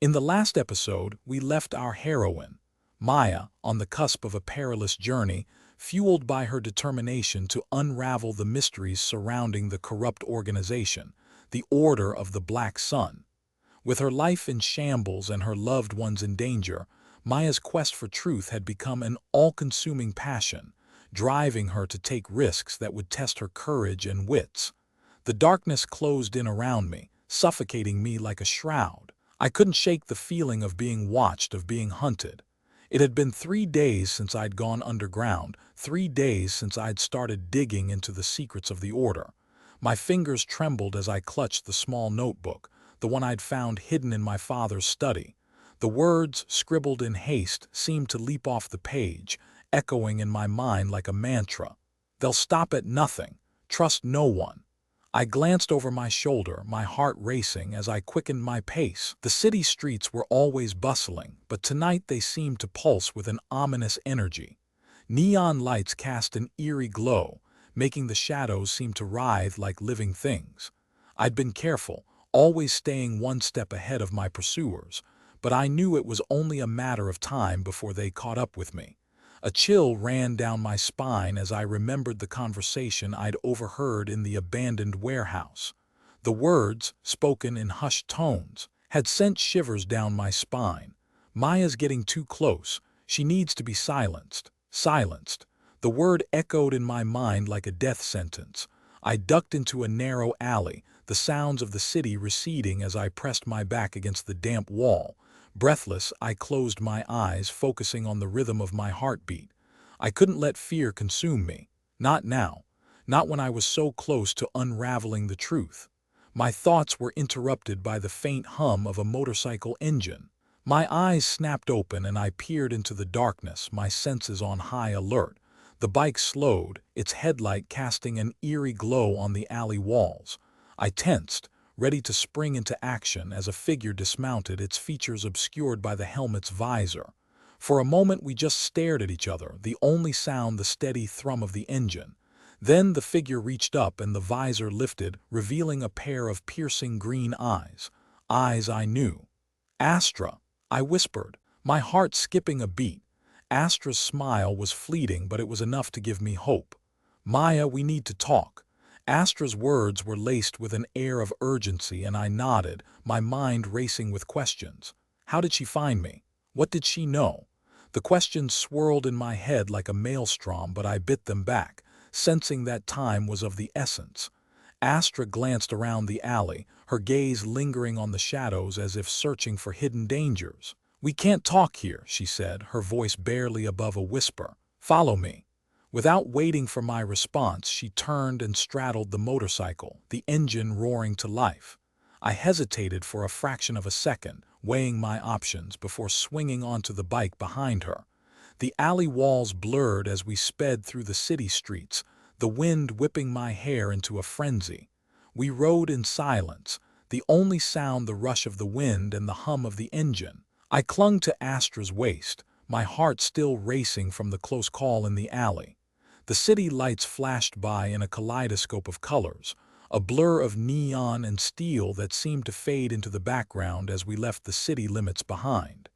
In the last episode, we left our heroine, Maya, on the cusp of a perilous journey, fueled by her determination to unravel the mysteries surrounding the corrupt organization, the Order of the Black Sun. With her life in shambles and her loved ones in danger, Maya's quest for truth had become an all-consuming passion, driving her to take risks that would test her courage and wits. The darkness closed in around me, suffocating me like a shroud. I couldn't shake the feeling of being watched, of being hunted. It had been 3 days since I'd gone underground, 3 days since I'd started digging into the secrets of the Order. My fingers trembled as I clutched the small notebook, the one I'd found hidden in my father's study. The words, scribbled in haste, seemed to leap off the page, echoing in my mind like a mantra. "They'll stop at nothing. Trust no one." I glanced over my shoulder, my heart racing as I quickened my pace. The city streets were always bustling, but tonight they seemed to pulse with an ominous energy. Neon lights cast an eerie glow, making the shadows seem to writhe like living things. I'd been careful, always staying one step ahead of my pursuers, but I knew it was only a matter of time before they caught up with me. A chill ran down my spine as I remembered the conversation I'd overheard in the abandoned warehouse. The words, spoken in hushed tones, had sent shivers down my spine. "Maya's getting too close. She needs to be silenced." Silenced. The word echoed in my mind like a death sentence. I ducked into a narrow alley, the sounds of the city receding as I pressed my back against the damp wall. Breathless, I closed my eyes, focusing on the rhythm of my heartbeat. I couldn't let fear consume me. Not now. Not when I was so close to unraveling the truth. My thoughts were interrupted by the faint hum of a motorcycle engine. My eyes snapped open and I peered into the darkness, my senses on high alert. The bike slowed, its headlight casting an eerie glow on the alley walls. I tensed, ready to spring into action as a figure dismounted, its features obscured by the helmet's visor. For a moment we just stared at each other, the only sound the steady thrum of the engine. Then the figure reached up and the visor lifted, revealing a pair of piercing green eyes. Eyes I knew. "Astra," I whispered, my heart skipping a beat. Astra's smile was fleeting, but it was enough to give me hope. "Maya, we need to talk." Astra's words were laced with an air of urgency, and I nodded, my mind racing with questions. How did she find me? What did she know? The questions swirled in my head like a maelstrom, but I bit them back, sensing that time was of the essence. Astra glanced around the alley, her gaze lingering on the shadows as if searching for hidden dangers. "We can't talk here," she said, her voice barely above a whisper. "Follow me." Without waiting for my response, she turned and straddled the motorcycle, the engine roaring to life. I hesitated for a fraction of a second, weighing my options before swinging onto the bike behind her. The alley walls blurred as we sped through the city streets, the wind whipping my hair into a frenzy. We rode in silence, the only sound the rush of the wind and the hum of the engine. I clung to Astra's waist, my heart still racing from the close call in the alley. The city lights flashed by in a kaleidoscope of colors, a blur of neon and steel that seemed to fade into the background as we left the city limits behind.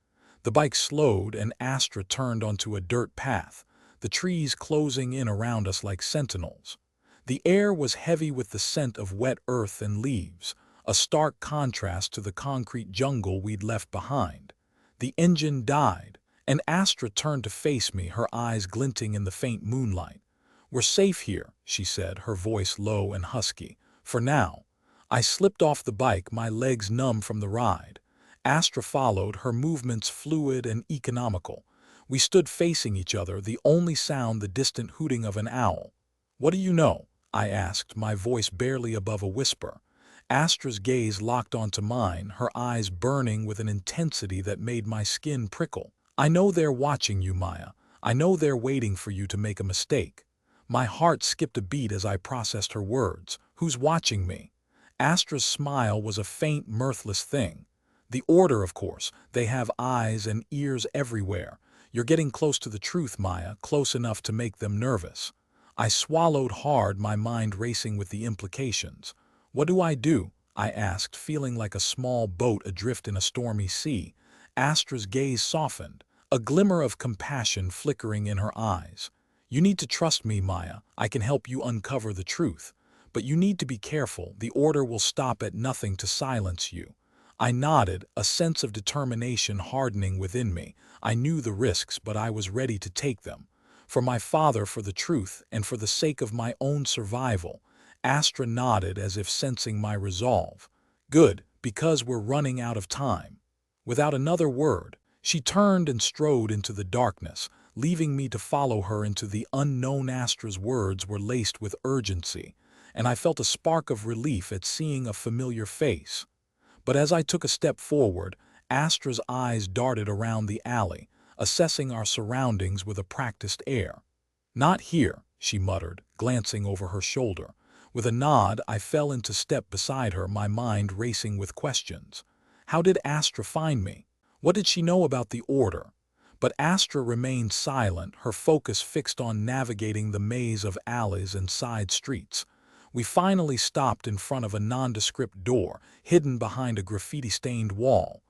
The bike slowed and Astra turned onto a dirt path, the trees closing in around us like sentinels. The air was heavy with the scent of wet earth and leaves, a stark contrast to the concrete jungle we'd left behind. The engine died, and Astra turned to face me, her eyes glinting in the faint moonlight. "We're safe here," she said, her voice low and husky. "For now." I slipped off the bike, my legs numb from the ride. Astra followed, her movements fluid and economical. We stood facing each other, the only sound the distant hooting of an owl. "What do you know?" I asked, my voice barely above a whisper. Astra's gaze locked onto mine, her eyes burning with an intensity that made my skin prickle. "I know they're watching you, Maya. I know they're waiting for you to make a mistake." My heart skipped a beat as I processed her words. "Who's watching me?" Astra's smile was a faint, mirthless thing. "The Order, of course. They have eyes and ears everywhere. You're getting close to the truth, Maya, close enough to make them nervous." I swallowed hard, my mind racing with the implications. "What do I do?" I asked, feeling like a small boat adrift in a stormy sea. Astra's gaze softened, a glimmer of compassion flickering in her eyes. "You need to trust me, Maya. I can help you uncover the truth. But you need to be careful. The Order will stop at nothing to silence you." I nodded, a sense of determination hardening within me. I knew the risks, but I was ready to take them. For my father, for the truth, and for the sake of my own survival. Astra nodded as if sensing my resolve. "Good, because we're running out of time." Without another word, she turned and strode into the darkness, leaving me to follow her into the unknown. Astra's words were laced with urgency, and I felt a spark of relief at seeing a familiar face. But as I took a step forward, Astra's eyes darted around the alley, assessing our surroundings with a practiced air. "Not here," she muttered, glancing over her shoulder. With a nod, I fell into step beside her, my mind racing with questions. How did Astra find me? What did she know about the Order? But Astra remained silent, her focus fixed on navigating the maze of alleys and side streets. We finally stopped in front of a nondescript door, hidden behind a graffiti-stained wall.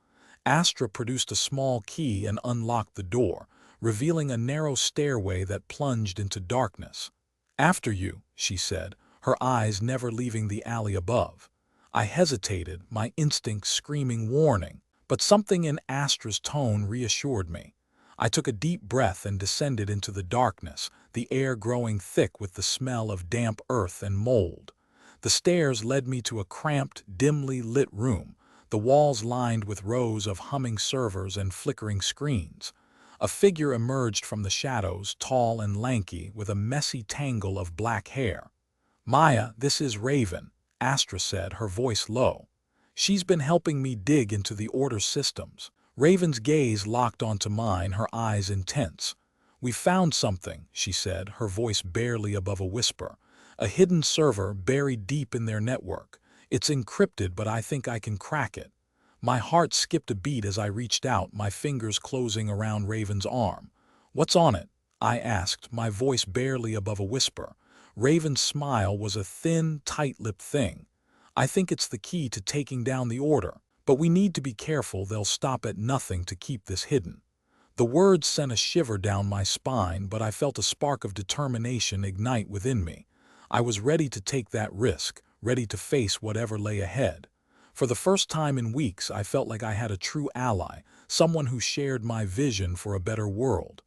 Astra produced a small key and unlocked the door, revealing a narrow stairway that plunged into darkness. "After you," she said, her eyes never leaving the alley above. I hesitated, my instincts screaming warning, but something in Astra's tone reassured me. I took a deep breath and descended into the darkness, the air growing thick with the smell of damp earth and mold. The stairs led me to a cramped, dimly lit room, the walls lined with rows of humming servers and flickering screens. A figure emerged from the shadows, tall and lanky, with a messy tangle of black hair. "Maya, this is Raven," Astra said, her voice low. "She's been helping me dig into the Order systems." Raven's gaze locked onto mine, her eyes intense. "We found something," she said, her voice barely above a whisper. "A hidden server buried deep in their network. It's encrypted, but I think I can crack it." My heart skipped a beat as I reached out, my fingers closing around Raven's arm. "What's on it?" I asked, my voice barely above a whisper. Raven's smile was a thin, tight-lipped thing. "I think it's the key to taking down the Order. But we need to be careful, they'll stop at nothing to keep this hidden." The words sent a shiver down my spine, but I felt a spark of determination ignite within me. I was ready to take that risk, ready to face whatever lay ahead. For the first time in weeks, I felt like I had a true ally, someone who shared my vision for a better world.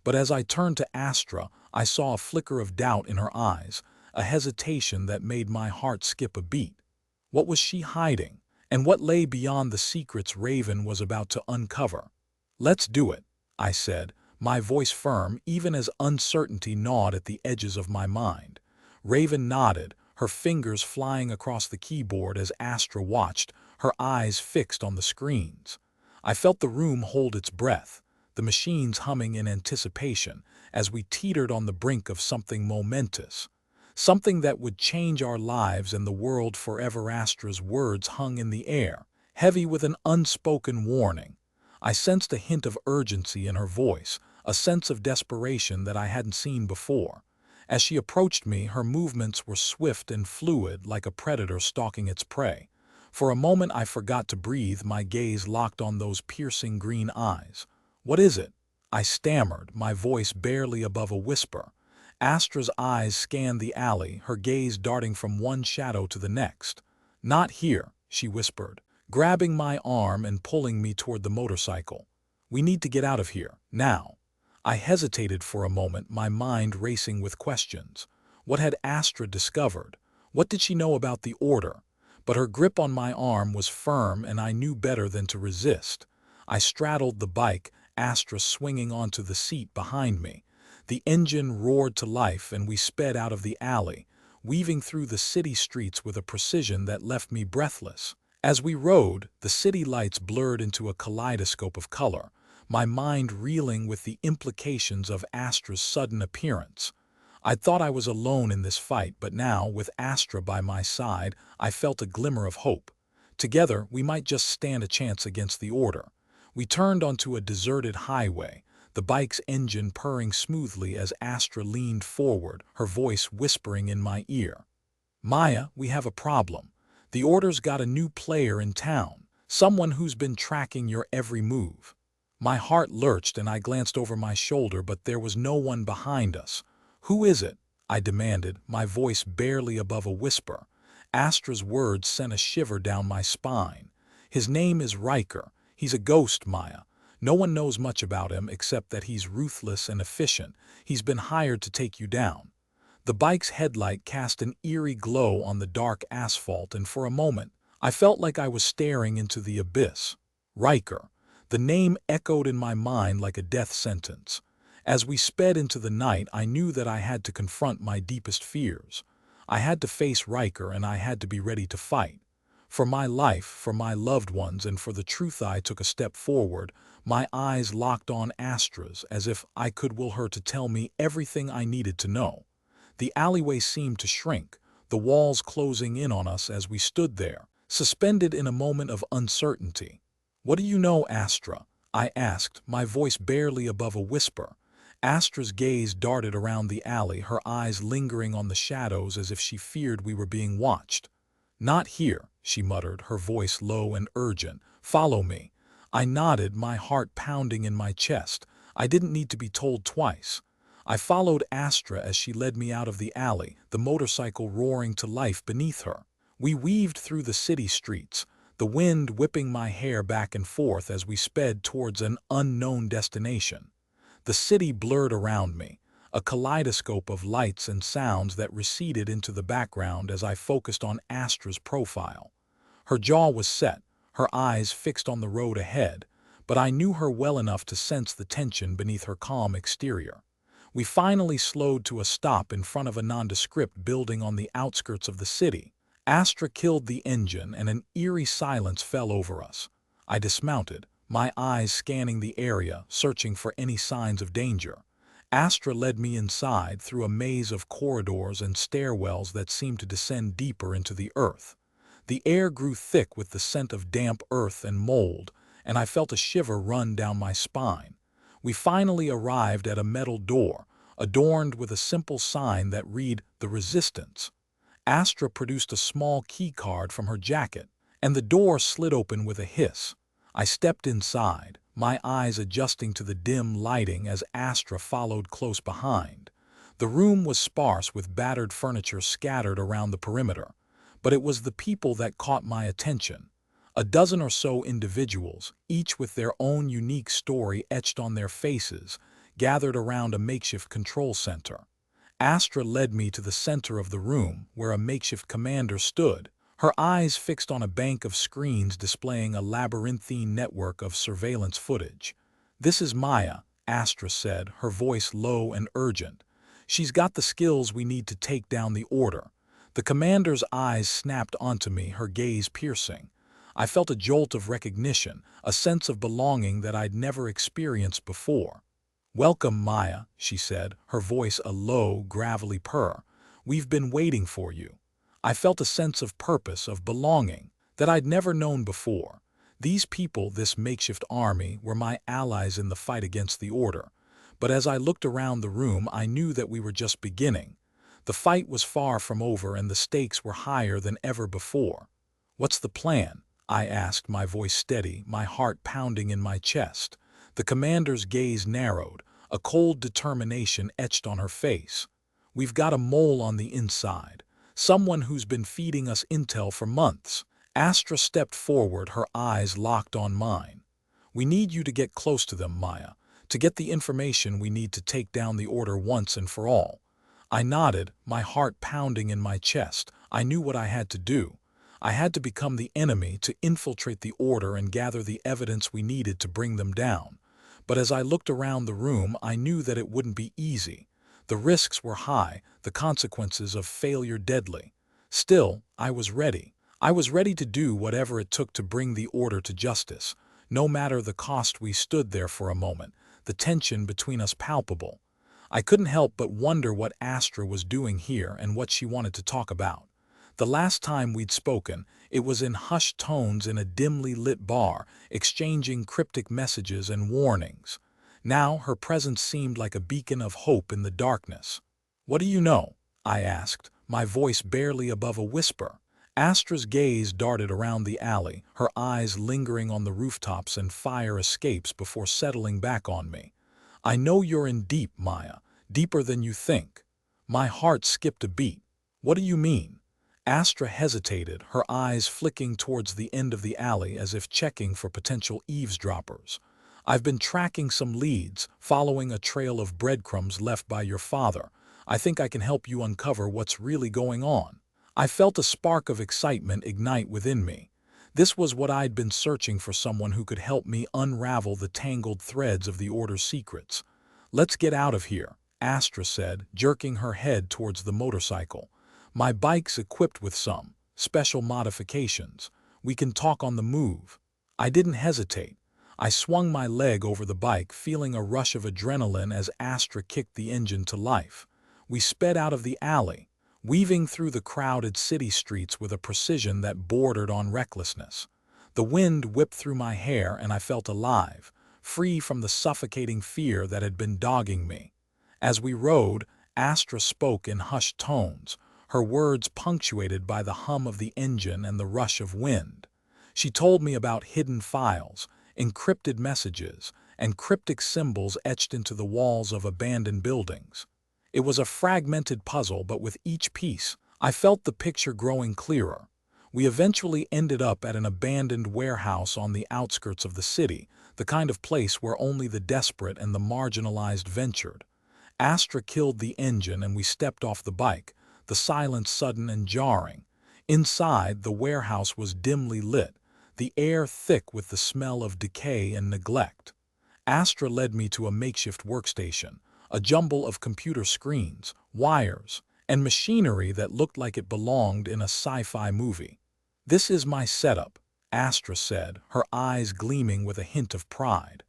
But as I turned to Astra, I saw a flicker of doubt in her eyes, a hesitation that made my heart skip a beat. What was she hiding? And what lay beyond the secrets Raven was about to uncover? "Let's do it," I said, my voice firm even as uncertainty gnawed at the edges of my mind. Raven nodded, her fingers flying across the keyboard as Astra watched, her eyes fixed on the screens. I felt the room hold its breath, the machines humming in anticipation, as we teetered on the brink of something momentous. Something that would change our lives and the world forever. Astra's words hung in the air, heavy with an unspoken warning. I sensed a hint of urgency in her voice, a sense of desperation that I hadn't seen before. As she approached me, her movements were swift and fluid, like a predator stalking its prey. For a moment I forgot to breathe, my gaze locked on those piercing green eyes. "What is it?" I stammered, my voice barely above a whisper. Astra's eyes scanned the alley, her gaze darting from one shadow to the next. "Not here," she whispered, grabbing my arm and pulling me toward the motorcycle. "We need to get out of here, now." I hesitated for a moment, my mind racing with questions. What had Astra discovered? What did she know about the Order? But her grip on my arm was firm, and I knew better than to resist. I straddled the bike, Astra swinging onto the seat behind me. The engine roared to life and we sped out of the alley, weaving through the city streets with a precision that left me breathless. As we rode, the city lights blurred into a kaleidoscope of color, my mind reeling with the implications of Astra's sudden appearance. I'd thought I was alone in this fight, but now, with Astra by my side, I felt a glimmer of hope. Together, we might just stand a chance against the Order. We turned onto a deserted highway, the bike's engine purring smoothly as Astra leaned forward, her voice whispering in my ear. "Maya, we have a problem. The Order's got a new player in town, someone who's been tracking your every move. My heart lurched and I glanced over my shoulder, but there was no one behind us. Who is it? I demanded, my voice barely above a whisper. Astra's words sent a shiver down my spine. His name is Riker. He's a ghost, Maya. No one knows much about him except that he's ruthless and efficient. He's been hired to take you down. The bike's headlight cast an eerie glow on the dark asphalt, and for a moment, I felt like I was staring into the abyss. Riker. The name echoed in my mind like a death sentence. As we sped into the night, I knew that I had to confront my deepest fears. I had to face Riker, and I had to be ready to fight. For my life, for my loved ones, and for the truth. I took a step forward, my eyes locked on Astra's, as if I could will her to tell me everything I needed to know. The alleyway seemed to shrink, the walls closing in on us as we stood there, suspended in a moment of uncertainty. "What do you know, Astra?" I asked, my voice barely above a whisper. Astra's gaze darted around the alley, her eyes lingering on the shadows as if she feared we were being watched. "Not here," she muttered, her voice low and urgent. "Follow me." I nodded, my heart pounding in my chest. I didn't need to be told twice. I followed Astra as she led me out of the alley, the motorcycle roaring to life beneath her. We weaved through the city streets, the wind whipping my hair back and forth as we sped towards an unknown destination. The city blurred around me, a kaleidoscope of lights and sounds that receded into the background as I focused on Astra's profile. Her jaw was set, her eyes fixed on the road ahead, but I knew her well enough to sense the tension beneath her calm exterior. We finally slowed to a stop in front of a nondescript building on the outskirts of the city. Astra killed the engine and an eerie silence fell over us. I dismounted, my eyes scanning the area, searching for any signs of danger. Astra led me inside through a maze of corridors and stairwells that seemed to descend deeper into the earth. The air grew thick with the scent of damp earth and mold, and I felt a shiver run down my spine. We finally arrived at a metal door, adorned with a simple sign that read, "The Resistance." Astra produced a small key card from her jacket, and the door slid open with a hiss. I stepped inside, my eyes adjusting to the dim lighting as Astra followed close behind. The room was sparse with battered furniture scattered around the perimeter, but it was the people that caught my attention. A dozen or so individuals, each with their own unique story etched on their faces, gathered around a makeshift control center. Astra led me to the center of the room, where a makeshift commander stood, her eyes fixed on a bank of screens displaying a labyrinthine network of surveillance footage. "This is Maya," Astra said, her voice low and urgent. "She's got the skills we need to take down the Order." The commander's eyes snapped onto me, her gaze piercing. I felt a jolt of recognition, a sense of belonging that I'd never experienced before. "Welcome, Maya," she said, her voice a low, gravelly purr. "We've been waiting for you." I felt a sense of purpose, of belonging, that I'd never known before. These people, this makeshift army, were my allies in the fight against the Order. But as I looked around the room, I knew that we were just beginning. The fight was far from over and the stakes were higher than ever before. "What's the plan?" I asked, my voice steady, my heart pounding in my chest. The commander's gaze narrowed, a cold determination etched on her face. "We've got a mole on the inside, someone who's been feeding us intel for months." Astra stepped forward, her eyes locked on mine. "We need you to get close to them, Maya, to get the information we need to take down the Order once and for all." I nodded, my heart pounding in my chest. I knew what I had to do. I had to become the enemy, to infiltrate the Order and gather the evidence we needed to bring them down. But as I looked around the room, I knew that it wouldn't be easy. The risks were high, the consequences of failure deadly. Still, I was ready. I was ready to do whatever it took to bring the Order to justice. No matter the cost. We stood there for a moment, the tension between us palpable. I couldn't help but wonder what Astra was doing here and what she wanted to talk about. The last time we'd spoken, it was in hushed tones in a dimly lit bar, exchanging cryptic messages and warnings. Now her presence seemed like a beacon of hope in the darkness. "What do you know?" I asked, my voice barely above a whisper. Astra's gaze darted around the alley, her eyes lingering on the rooftops and fire escapes before settling back on me. I know you're in deep, Maya, deeper than you think. My heart skipped a beat. What do you mean? Astra hesitated, her eyes flicking towards the end of the alley as if checking for potential eavesdroppers. I've been tracking some leads, following a trail of breadcrumbs left by your father. I think I can help you uncover what's really going on. I felt a spark of excitement ignite within me. This was what I'd been searching for, someone who could help me unravel the tangled threads of the Order's secrets. Let's get out of here, Astra said, jerking her head towards the motorcycle. My bike's equipped with some special modifications. We can talk on the move. I didn't hesitate. I swung my leg over the bike, feeling a rush of adrenaline as Astra kicked the engine to life. We sped out of the alley, weaving through the crowded city streets with a precision that bordered on recklessness. The wind whipped through my hair and I felt alive, free from the suffocating fear that had been dogging me. As we rode, Astra spoke in hushed tones, her words punctuated by the hum of the engine and the rush of wind. She told me about hidden files, encrypted messages, and cryptic symbols etched into the walls of abandoned buildings. It was a fragmented puzzle, but with each piece, I felt the picture growing clearer. We eventually ended up at an abandoned warehouse on the outskirts of the city, the kind of place where only the desperate and the marginalized ventured. Astra killed the engine and we stepped off the bike, the silence sudden and jarring. Inside, the warehouse was dimly lit, the air thick with the smell of decay and neglect. Astra led me to a makeshift workstation, a jumble of computer screens, wires, and machinery that looked like it belonged in a sci-fi movie. "This is my setup," Astra said, her eyes gleaming with a hint of pride.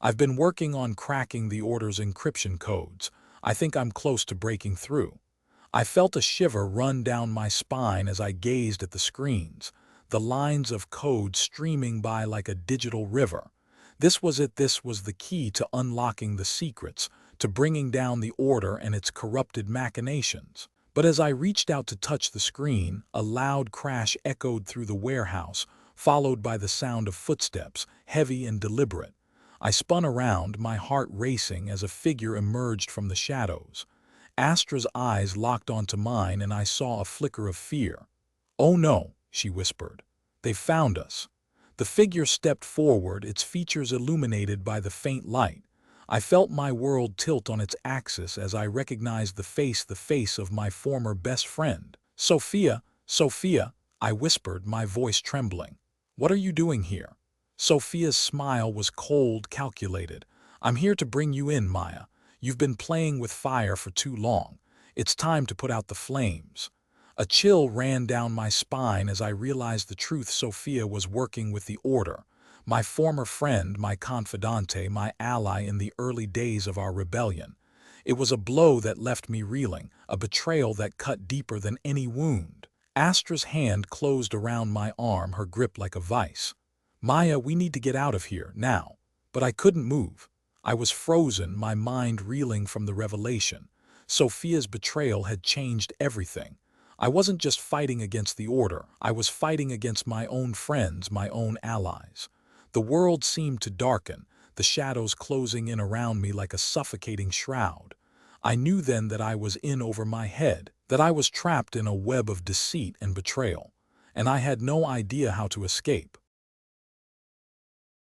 "I've been working on cracking the Order's encryption codes. I think I'm close to breaking through." I felt a shiver run down my spine as I gazed at the screens, the lines of code streaming by like a digital river. This was it. This was the key to unlocking the secrets, to bringing down the Order and its corrupted machinations. But as I reached out to touch the screen, a loud crash echoed through the warehouse, followed by the sound of footsteps, heavy and deliberate. I spun around, my heart racing as a figure emerged from the shadows. Astra's eyes locked onto mine and I saw a flicker of fear. "Oh no," she whispered. "They've found us." The figure stepped forward, its features illuminated by the faint light. I felt my world tilt on its axis as I recognized the face of my former best friend. "Sophia, Sophia," I whispered, my voice trembling. "What are you doing here?" Sophia's smile was cold, calculated. "I'm here to bring you in, Maya. You've been playing with fire for too long. It's time to put out the flames." A chill ran down my spine as I realized the truth. Sophia was working with the Order. My former friend, my confidante, my ally in the early days of our rebellion. It was a blow that left me reeling, a betrayal that cut deeper than any wound. Astra's hand closed around my arm, her grip like a vice. "Maya, we need to get out of here, now." But I couldn't move. I was frozen, my mind reeling from the revelation. Sophia's betrayal had changed everything. I wasn't just fighting against the Order, I was fighting against my own friends, my own allies. The world seemed to darken, the shadows closing in around me like a suffocating shroud. I knew then that I was in over my head, that I was trapped in a web of deceit and betrayal, and I had no idea how to escape.